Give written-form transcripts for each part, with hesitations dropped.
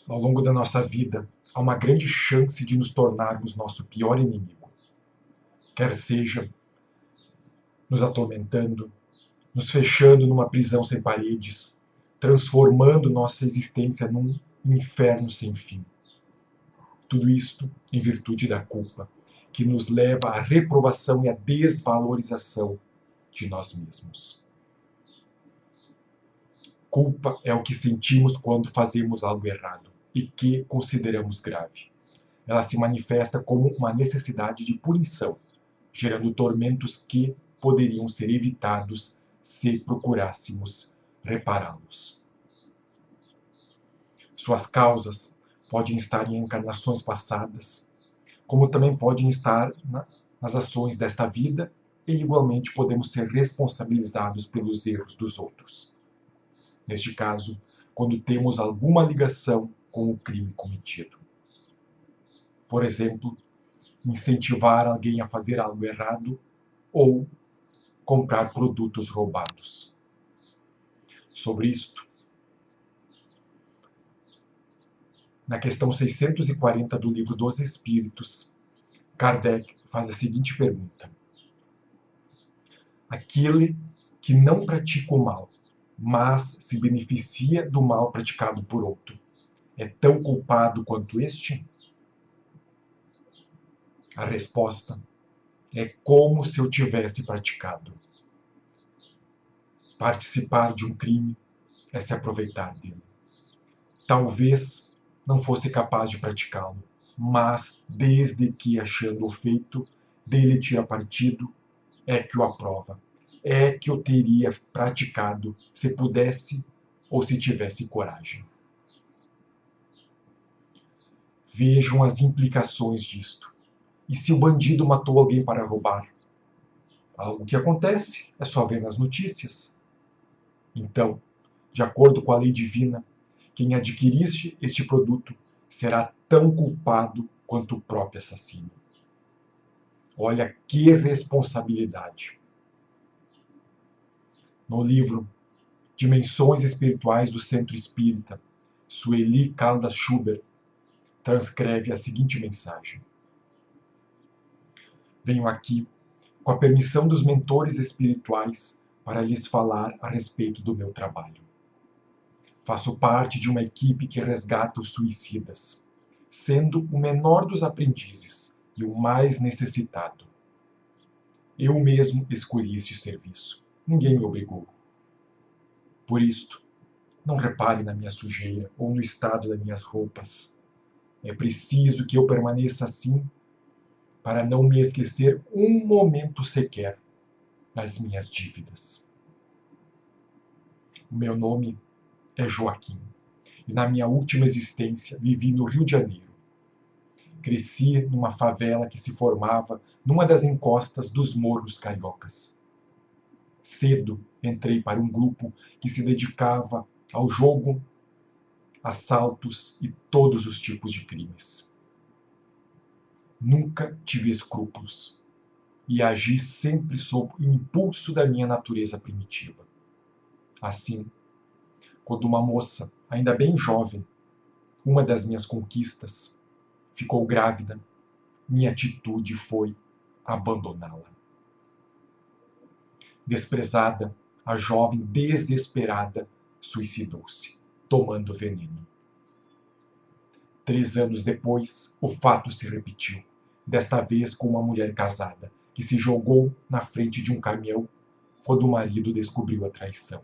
Ao longo da nossa vida, há uma grande chance de nos tornarmos nosso pior inimigo. Quer seja nos atormentando, nos fechando numa prisão sem paredes, transformando nossa existência num inferno sem fim. Tudo isto em virtude da culpa, que nos leva à reprovação e à desvalorização de nós mesmos. Culpa é o que sentimos quando fazemos algo errado e que consideramos grave. Ela se manifesta como uma necessidade de punição, gerando tormentos que poderiam ser evitados se procurássemos repará-los. Suas causas podem estar em encarnações passadas, como também podem estar nas ações desta vida, e igualmente podemos ser responsabilizados pelos erros dos outros. Neste caso, quando temos alguma ligação com o crime cometido. Por exemplo, incentivar alguém a fazer algo errado ou comprar produtos roubados. Sobre isto, na questão 640 do Livro dos Espíritos, Kardec faz a seguinte pergunta: aquele que não pratica o mal, mas se beneficia do mal praticado por outro, é tão culpado quanto este? A resposta é como se eu tivesse praticado. Participar de um crime é se aproveitar dele. Talvez não fosse capaz de praticá-lo, mas desde que, achando o feito, dele tira partido, é que o aprova, é que eu teria praticado se pudesse ou se tivesse coragem. Vejam as implicações disto. E se o bandido matou alguém para roubar? Algo que acontece, é só ver nas notícias. Então, de acordo com a lei divina, quem adquirisse este produto será tão culpado quanto o próprio assassino. Olha que responsabilidade. No livro Dimensões Espirituais do Centro Espírita, Sueli Caldas Schubert transcreve a seguinte mensagem: venho aqui, com a permissão dos mentores espirituais, para lhes falar a respeito do meu trabalho. Faço parte de uma equipe que resgata os suicidas, sendo o menor dos aprendizes e o mais necessitado. Eu mesmo escolhi este serviço. Ninguém me obrigou. Por isto, não repare na minha sujeira ou no estado das minhas roupas. É preciso que eu permaneça assim para não me esquecer um momento sequer das minhas dívidas. O meu nome é Joaquim, e na minha última existência vivi no Rio de Janeiro. Cresci numa favela que se formava numa das encostas dos morros cariocas. Cedo entrei para um grupo que se dedicava ao jogo, assaltos e todos os tipos de crimes. Nunca tive escrúpulos e agi sempre sob o impulso da minha natureza primitiva. Assim, quando uma moça, ainda bem jovem, uma das minhas conquistas, ficou grávida, minha atitude foi abandoná-la. Desprezada, a jovem desesperada suicidou-se, tomando veneno. 3 anos depois, o fato se repetiu, desta vez com uma mulher casada, que se jogou na frente de um caminhão quando o marido descobriu a traição.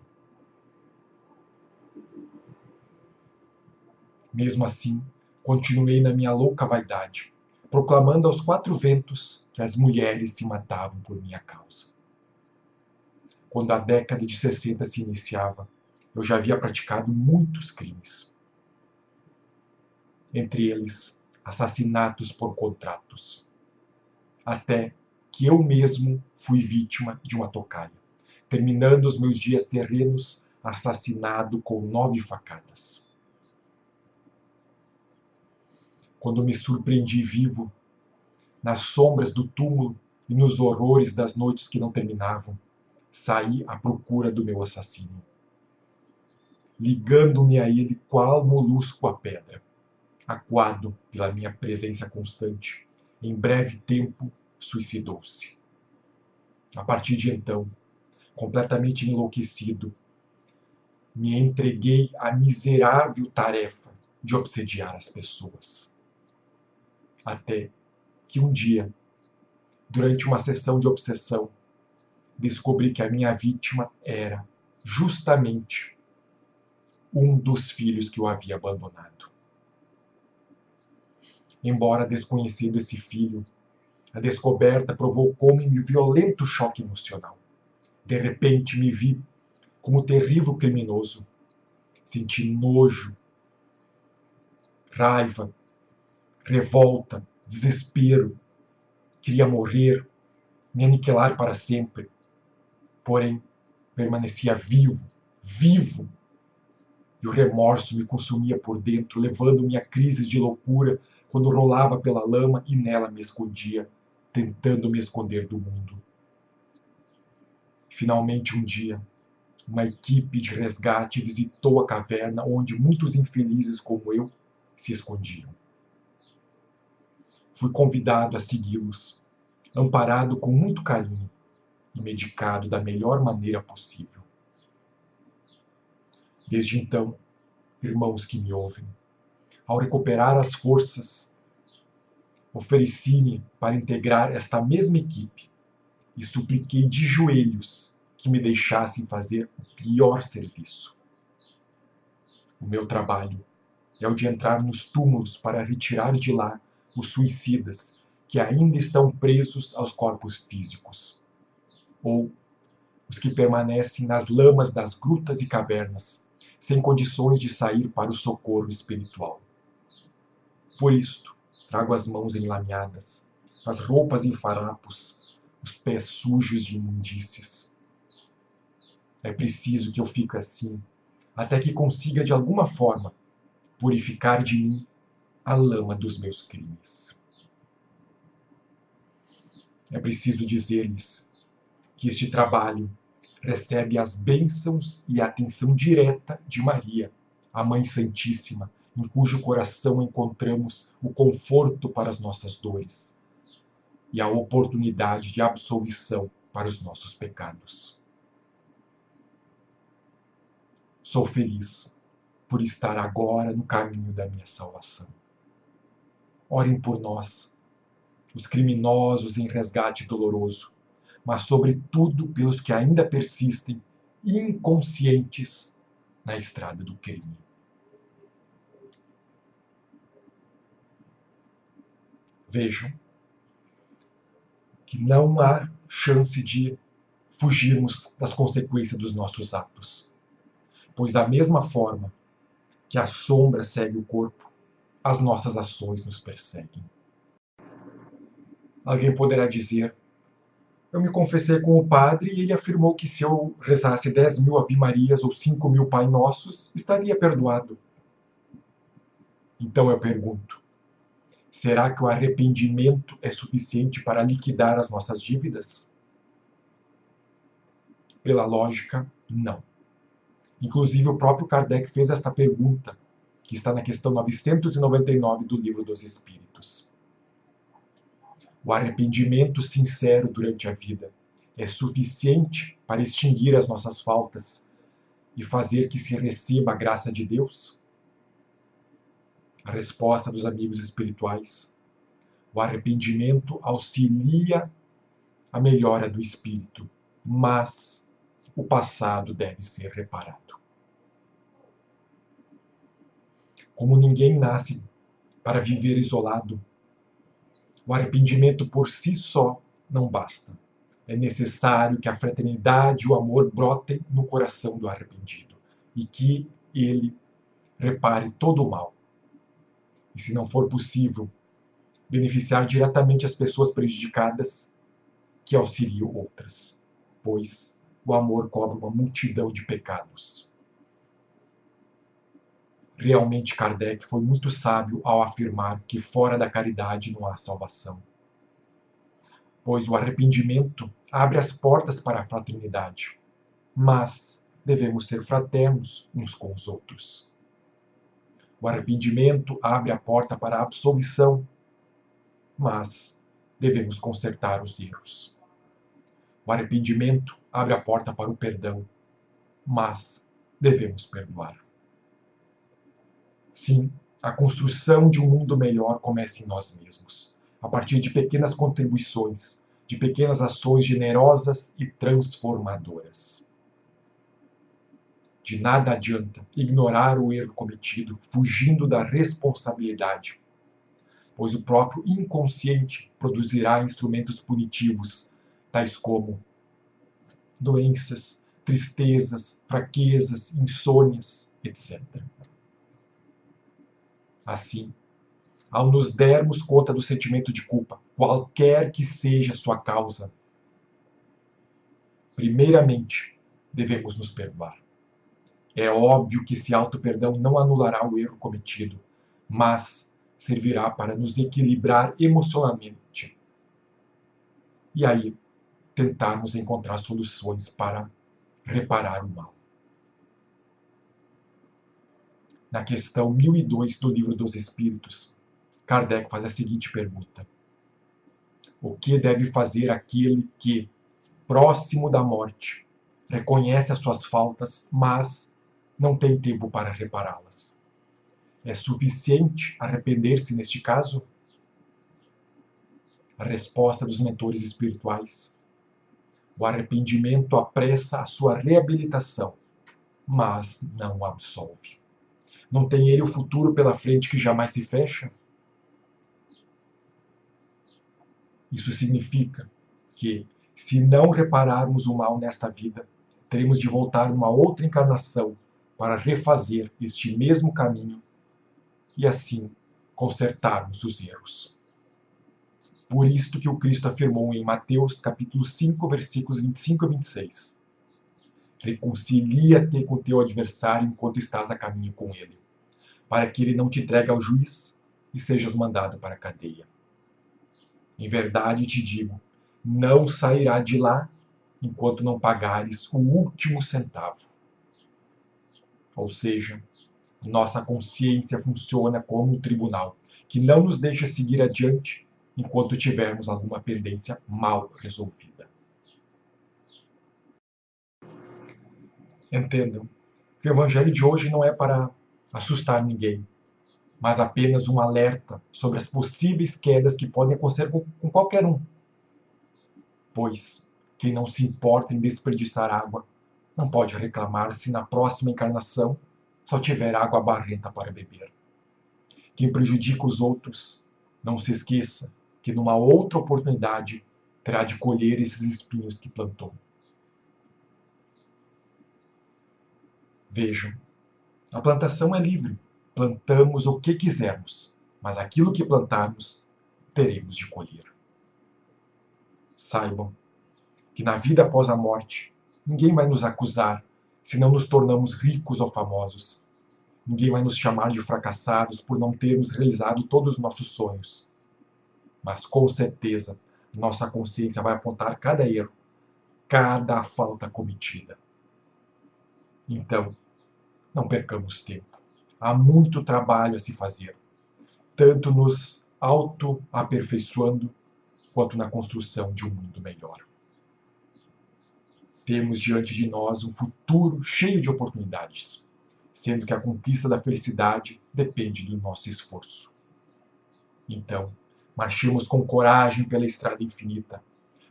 Mesmo assim, continuei na minha louca vaidade, proclamando aos 4 ventos que as mulheres se matavam por minha causa. Quando a década de 60 se iniciava, eu já havia praticado muitos crimes. Entre eles, assassinatos por contratos. Até que eu mesmo fui vítima de uma tocaia, terminando os meus dias terrenos assassinado com 9 facadas. Quando me surpreendi vivo, nas sombras do túmulo e nos horrores das noites que não terminavam, saí à procura do meu assassino, ligando-me a ele qual molusco à pedra, acuado pela minha presença constante, em breve tempo suicidou-se. A partir de então, completamente enlouquecido, me entreguei à miserável tarefa de obsediar as pessoas. Até que um dia, durante uma sessão de obsessão, descobri que a minha vítima era justamente um dos filhos que eu havia abandonado. Embora desconhecendo esse filho, a descoberta provocou-me um violento choque emocional. De repente me vi como terrível criminoso. Senti nojo, raiva, revolta, desespero. Queria morrer, me aniquilar para sempre. Porém, permanecia vivo. E o remorso me consumia por dentro, levando-me a crises de loucura quando rolava pela lama e nela me escondia, tentando me esconder do mundo. Finalmente, um dia, uma equipe de resgate visitou a caverna onde muitos infelizes como eu se escondiam. Fui convidado a segui-los, amparado com muito carinho e medicado da melhor maneira possível. Desde então, irmãos que me ouvem, ao recuperar as forças, ofereci-me para integrar esta mesma equipe e supliquei de joelhos que me deixassem fazer o pior serviço. O meu trabalho é o de entrar nos túmulos para retirar de lá os suicidas que ainda estão presos aos corpos físicos, ou os que permanecem nas lamas das grutas e cavernas, sem condições de sair para o socorro espiritual. Por isto, trago as mãos enlameadas, as roupas em farapos, os pés sujos de imundícies. É preciso que eu fique assim, até que consiga de alguma forma purificar de mim a lama dos meus crimes. É preciso dizer-lhes que este trabalho recebe as bênçãos e a atenção direta de Maria, a Mãe Santíssima, em cujo coração encontramos o conforto para as nossas dores e a oportunidade de absolvição para os nossos pecados. Sou feliz por estar agora no caminho da minha salvação. Orem por nós, os criminosos em resgate doloroso, mas sobretudo pelos que ainda persistem inconscientes na estrada do crime. Vejam que não há chance de fugirmos das consequências dos nossos atos, pois da mesma forma que a sombra segue o corpo, as nossas ações nos perseguem. Alguém poderá dizer: eu me confessei com o padre e ele afirmou que se eu rezasse 10.000 Ave-Marias ou 5.000 Pai Nossos, estaria perdoado. Então eu pergunto, será que o arrependimento é suficiente para liquidar as nossas dívidas? Pela lógica, não. Inclusive, o próprio Kardec fez esta pergunta, que está na questão 999 do Livro dos Espíritos. O arrependimento sincero durante a vida é suficiente para extinguir as nossas faltas e fazer que se receba a graça de Deus? A resposta dos amigos espirituais: o arrependimento auxilia a melhora do espírito, mas o passado deve ser reparado. Como ninguém nasce para viver isolado, o arrependimento por si só não basta. É necessário que a fraternidade e o amor brotem no coração do arrependido e que ele repare todo o mal. E se não for possível beneficiar diretamente as pessoas prejudicadas, que auxilie outras, pois o amor cobre uma multidão de pecados. Realmente Kardec foi muito sábio ao afirmar que fora da caridade não há salvação, pois o arrependimento abre as portas para a fraternidade, mas devemos ser fraternos uns com os outros. O arrependimento abre a porta para a absolvição, mas devemos consertar os erros. O arrependimento abre a porta para o perdão, mas devemos perdoar. Sim, a construção de um mundo melhor começa em nós mesmos, a partir de pequenas contribuições, de pequenas ações generosas e transformadoras. De nada adianta ignorar o erro cometido, fugindo da responsabilidade, pois o próprio inconsciente produzirá instrumentos punitivos, tais como doenças, tristezas, fraquezas, insônias, etc. Assim, ao nos dermos conta do sentimento de culpa, qualquer que seja sua causa, primeiramente devemos nos perdoar. É óbvio que esse auto-perdão não anulará o erro cometido, mas servirá para nos equilibrar emocionalmente. E aí, tentarmos encontrar soluções para reparar o mal. Na questão 1002 do Livro dos Espíritos, Kardec faz a seguinte pergunta: o que deve fazer aquele que, próximo da morte, reconhece as suas faltas, mas não tem tempo para repará-las? É suficiente arrepender-se neste caso? A resposta dos mentores espirituais: o arrependimento apressa a sua reabilitação, mas não o absolve. Não tem ele o futuro pela frente que jamais se fecha? Isso significa que, se não repararmos o mal nesta vida, teremos de voltar numa outra encarnação para refazer este mesmo caminho e assim consertarmos os erros. Por isto que o Cristo afirmou em Mateus capítulo 5, versículos 25 a 26. Reconcilia-te com teu adversário enquanto estás a caminho com ele, para que ele não te entregue ao juiz e sejas mandado para a cadeia. Em verdade te digo, não sairá de lá enquanto não pagares o último centavo. Ou seja, nossa consciência funciona como um tribunal que não nos deixa seguir adiante enquanto tivermos alguma pendência mal resolvida. Entendam que o Evangelho de hoje não é para assustar ninguém, mas apenas um alerta sobre as possíveis quedas que podem acontecer com qualquer um. Pois quem não se importa em desperdiçar água não pode reclamar se na próxima encarnação só tiver água barrenta para beber. Quem prejudica os outros, não se esqueça que numa outra oportunidade terá de colher esses espinhos que plantou. Vejam, a plantação é livre. Plantamos o que quisermos, mas aquilo que plantarmos, teremos de colher. Saibam que na vida após a morte, ninguém vai nos acusar se não nos tornamos ricos ou famosos. Ninguém vai nos chamar de fracassados por não termos realizado todos os nossos sonhos. Mas com certeza, nossa consciência vai apontar cada erro, cada falta cometida. Então, não percamos tempo. Há muito trabalho a se fazer, tanto nos auto-aperfeiçoando, quanto na construção de um mundo melhor. Temos diante de nós um futuro cheio de oportunidades, sendo que a conquista da felicidade depende do nosso esforço. Então, marchemos com coragem pela estrada infinita,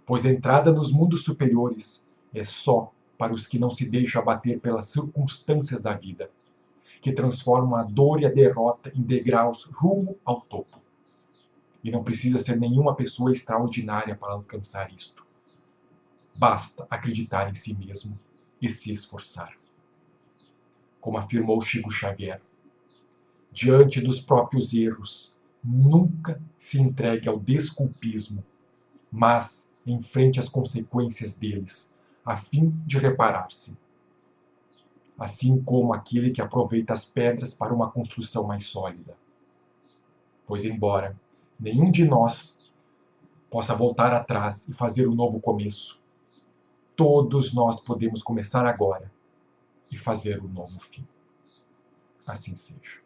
pois a entrada nos mundos superiores é só para os que não se deixam abater pelas circunstâncias da vida, que transformam a dor e a derrota em degraus rumo ao topo. E não precisa ser nenhuma pessoa extraordinária para alcançar isto. Basta acreditar em si mesmo e se esforçar. Como afirmou Chico Xavier, diante dos próprios erros, nunca se entregue ao desculpismo, mas enfrente as consequências deles, a fim de reparar-se. Assim como aquele que aproveita as pedras para uma construção mais sólida. Pois, embora nenhum de nós possa voltar atrás e fazer um novo começo, todos nós podemos começar agora e fazer um novo fim. Assim seja.